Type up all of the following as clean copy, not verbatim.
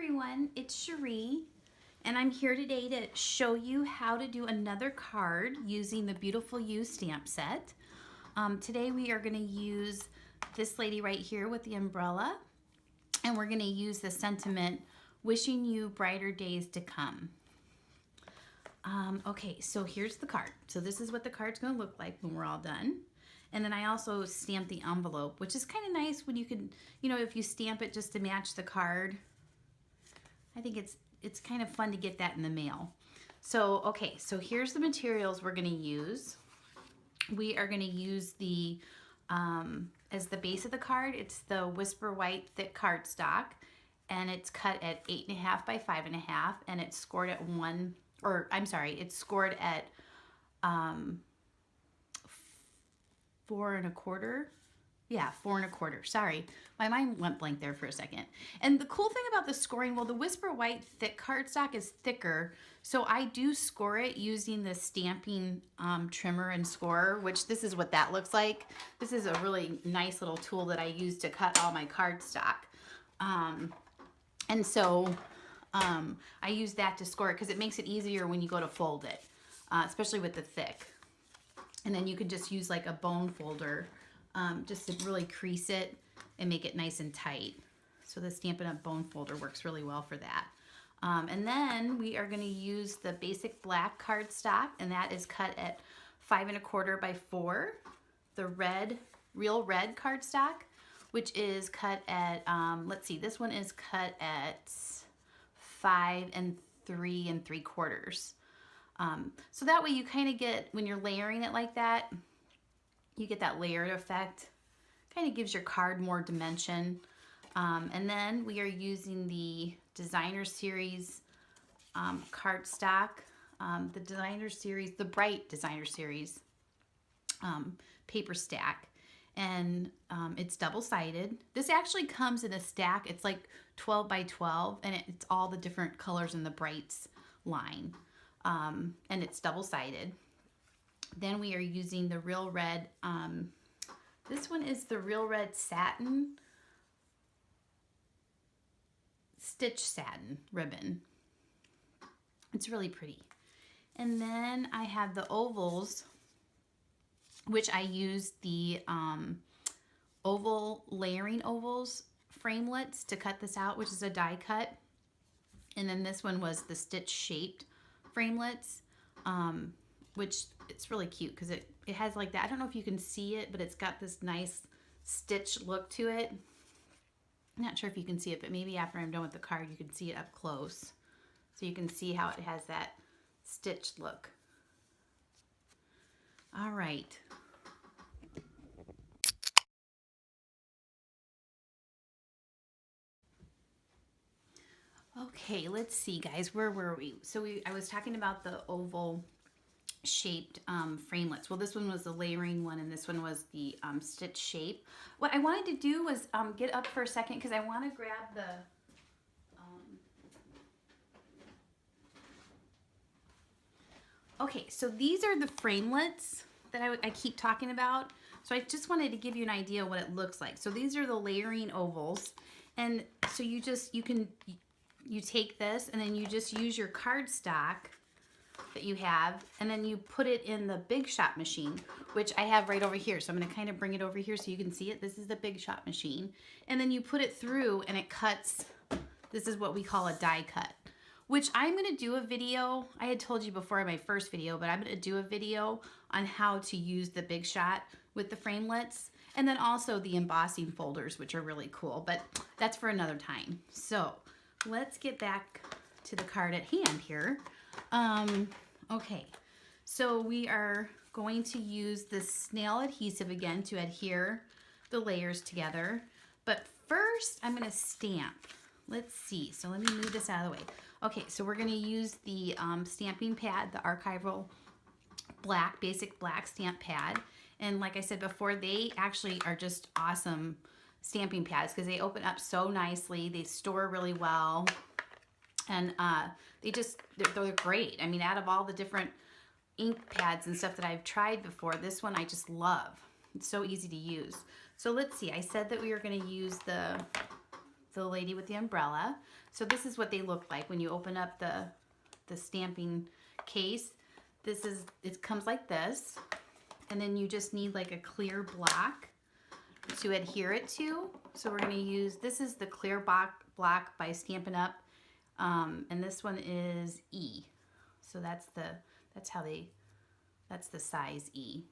everyone, it's Cherie, and I'm here today to show you how to do another card using the Beautiful You stamp set. Today we are going to use this lady right here with the umbrella, and we're going to use the sentiment, wishing you brighter days to come. Okay, so here's the card. So this is what the card's going to look like when we're all done. And then I also stamped the envelope, which is kind of nice when you can, if you stamp it just to match the card. I think it's kind of fun to get that in the mail. So, okay, so here's the materials we're going to use. We are going to use the, as the base of the card, it's the Whisper White thick cardstock, and it's cut at 8.5 by 5.5, and it's scored at it's scored at 4 1/4. Yeah, 4 1/4. Sorry, my mind went blank there for a second. And the cool thing about the scoring, well, the Whisper White thick cardstock is thicker, so I do score it using the stamping trimmer and scorer, which this is what that looks like. This is a really nice little tool that I use to cut all my cardstock. And so I use that to score it because it makes it easier when you go to fold it, especially with the thick. And then you can just use like a bone folder just to really crease it and make it nice and tight. So the Stampin' Up bone folder works really well for that. And then we are going to use the basic black cardstock, and that is cut at 5 1/4 by 4. The real red cardstock, which is cut at, let's see, this one is cut at 5 3 3/4. So that way you kind of get, when you're layering it like that, you get that layered effect. Kind of gives your card more dimension. And then we are using the Designer Series cardstock, the Bright Designer Series paper stack. And it's double-sided. This actually comes in a stack. It's like 12 by 12, and it's all the different colors in the Brights line. And it's double-sided. Then we are using the Real Red, this one is the Real Red Satin, Stitch Satin ribbon. It's really pretty. And then I have the ovals, which I used the oval layering ovals framelits to cut this out, which is a die cut. And then this one was the stitch shaped framelits, which it's really cute because it has like that. I don't know if you can see it, but it's got this nice stitch look to it. I'm not sure if you can see it, but maybe after I'm done with the card, you can see it up close. So you can see how it has that stitched look. All right. Okay, let's see, guys. Where were we? So I was talking about the oval shaped framelits. Well, this one was the layering one, and this one was the stitch shape. What I wanted to do was get up for a second because I want to grab the okay, so these are the framelits that I keep talking about. So I just wanted to give you an idea of what it looks like. So these are the layering ovals, and so you take this and then you just use your cardstock that you have, and then you put it in the Big Shot machine, which I have right over here. So I'm going to kind of bring it over here so you can see it. This is the Big Shot machine. And then you put it through and it cuts. This is what we call a die cut, which I'm going to do a video. I had told you before in my first video, but I'm going to do a video on how to use the Big Shot with the framelits, and then also the embossing folders, which are really cool, but that's for another time. So let's get back to the card at hand here. Okay, so we are going to use the snail adhesive again to adhere the layers together. But first, I'm going to stamp. Let's see. So let me move this out of the way. Okay, so we're going to use the stamping pad, the archival black, basic black stamp pad. And like I said before, they actually are just awesome stamping pads because they open up so nicely. They store really well. And they're great. I mean, out of all the different ink pads and stuff that I've tried before, this one I just love. It's so easy to use. So let's see. I said that we were going to use the the lady with the umbrella. So this is what they look like when you open up the stamping case. It comes like this, and then you just need like a clear block to adhere it to. So we're going to use, this is the clear block by Stampin' Up, and this one is E. So that's the size E.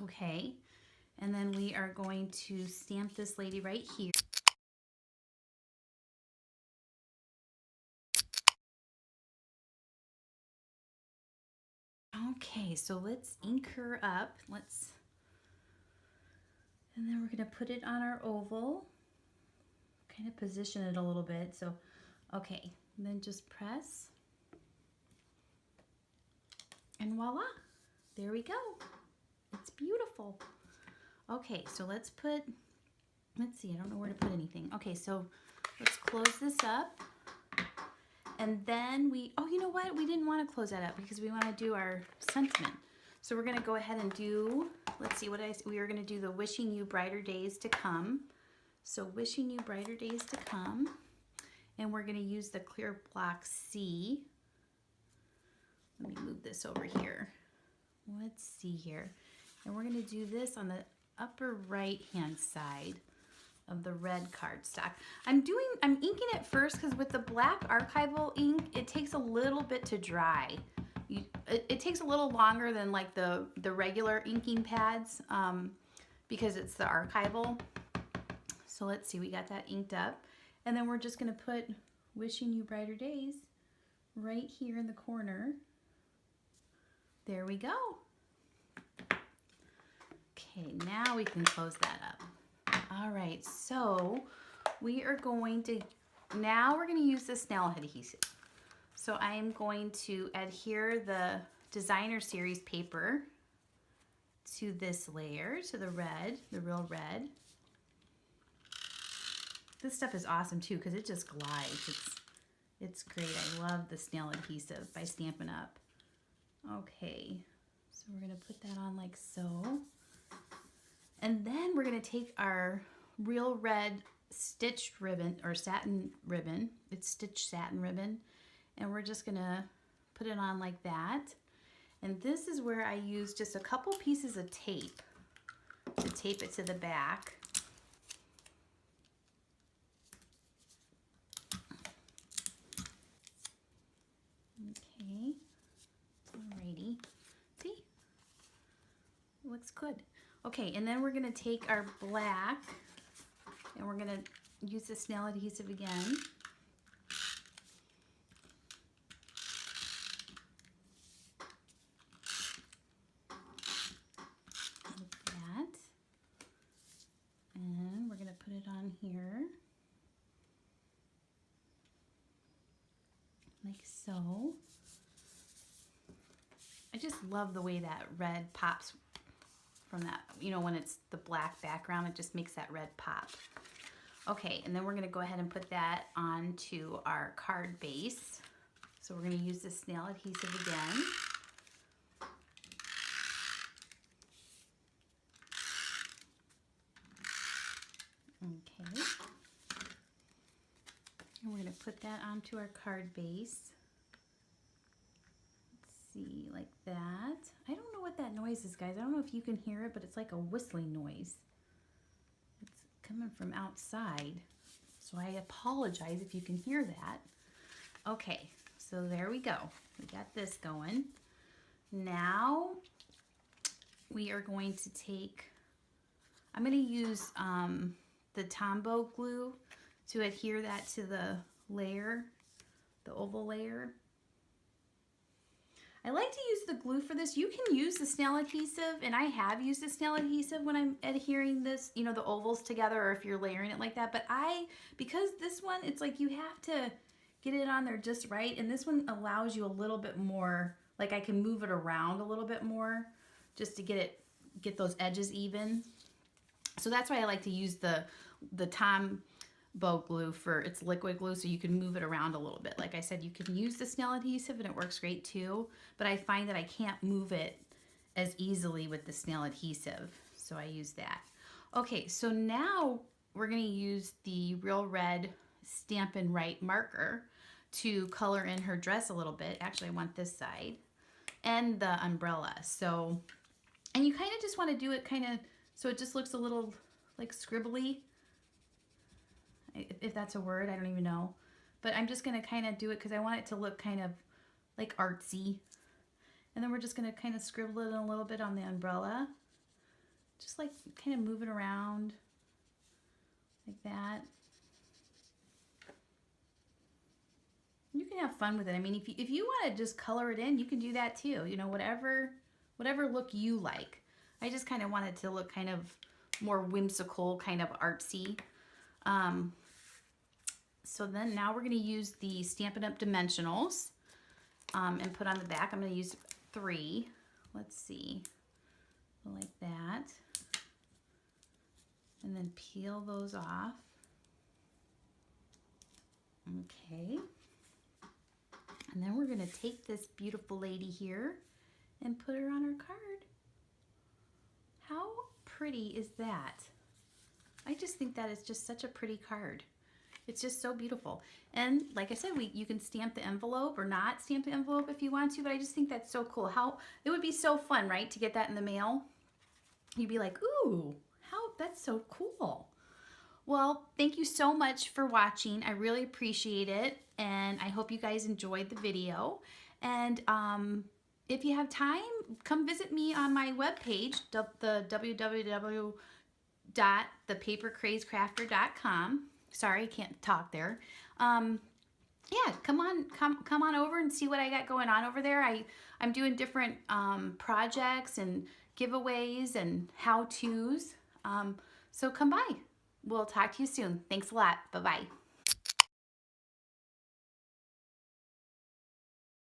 Okay, and then we are going to stamp this lady right here. Okay, so let's ink her up. And then we're gonna put it on our oval. Kind of position it a little bit. So, okay, and then just press. And voila, there we go. It's beautiful. Okay, so let's see, I don't know where to put anything. Okay, so let's close this up. And then oh, you know what? We didn't want to close that up because we want to do our sentiment. So we're going to go ahead and do, let's see, we were going to do the wishing you brighter days to come. So wishing you brighter days to come. And we're going to use the clear block C. Let me move this over here. Let's see here. And we're going to do this on the upper right hand side of the red cardstock. I'm inking it first because with the black archival ink, it takes a little bit to dry. It takes a little longer than like the regular inking pads because it's the archival. So let's see, we got that inked up. And then we're just gonna put wishing you brighter days right here in the corner. There we go. Okay, now we can close that up. All right, so we are going to, now we're going to use the Snell adhesive. So I am going to adhere the designer series paper to this layer, to the red, the real red. This stuff is awesome too because it just glides. It's great. I love the Snell adhesive by Stampin' Up. Okay, so we're going to put that on like so. And then we're going to take our real red stitched ribbon or satin ribbon. It's stitched satin ribbon. And we're just going to put it on like that. And this is where I use just a couple pieces of tape to tape it to the back. Okay. Alrighty. See? Looks good. Okay, and then we're going to take our black and we're going to use the Snell adhesive again. Like that. And we're going to put it on here. Like so. I just love the way that red pops from that, you know, when it's the black background, it just makes that red pop. Okay, and then we're going to go ahead and put that onto our card base. So we're going to use the Snell adhesive again. Okay. And we're going to put that onto our card base. See, like that. I don't know what that noise is, guys. I don't know if you can hear it, but it's like a whistling noise. It's coming from outside, so I apologize if you can hear that. Okay, so there we go. We got this going. Now we are going to take, I'm going to use the Tombow glue to adhere that to the layer, the oval layer. I like to use the glue for this. You can use the Snell adhesive, and I have used the Snell adhesive when I'm adhering this, you know, the ovals together, or if you're layering it like that. But because this one, it's like you have to get it on there just right, and this one allows you a little bit more, like I can move it around a little bit more just to get those edges even. So that's why I like to use the Tombow glue for its liquid glue, so you can move it around a little bit. Like I said, you can use the Snell adhesive and it works great too, but I find that I can't move it as easily with the Snell adhesive, so I use that. Okay, so now we're going to use the Real Red Stampin' Right marker to color in her dress a little bit. Actually, I want this side and the umbrella. So, and you kind of just want to do it kind of so it just looks a little like scribbly, if that's a word, I don't even know. But I'm just going to kind of do it because I want it to look kind of like artsy. And then we're just going to kind of scribble it a little bit on the umbrella. Just like kind of move it around like that. You can have fun with it. I mean, if you want to just color it in, you can do that too. You know, whatever look you like. I just kind of want it to look kind of more whimsical, kind of artsy. So then now we're going to use the Stampin' Up! Dimensionals and put on the back. I'm going to use 3. Let's see. Like that. And then peel those off. Okay. And then we're going to take this beautiful lady here and put her on our card. How pretty is that? I just think that is just such a pretty card. It's just so beautiful. And like I said, you can stamp the envelope or not stamp the envelope if you want to, but I just think that's so cool. How it would be so fun, right, to get that in the mail. You'd be like, ooh, that's so cool. Well, thank you so much for watching. I really appreciate it, and I hope you guys enjoyed the video. And if you have time, come visit me on my webpage, the www.thepapercrazecrafter.com. Sorry, I can't talk there. Yeah, come on over and see what I got going on over there. I'm doing different projects and giveaways and how-tos. So come by. We'll talk to you soon. Thanks a lot. Bye-bye.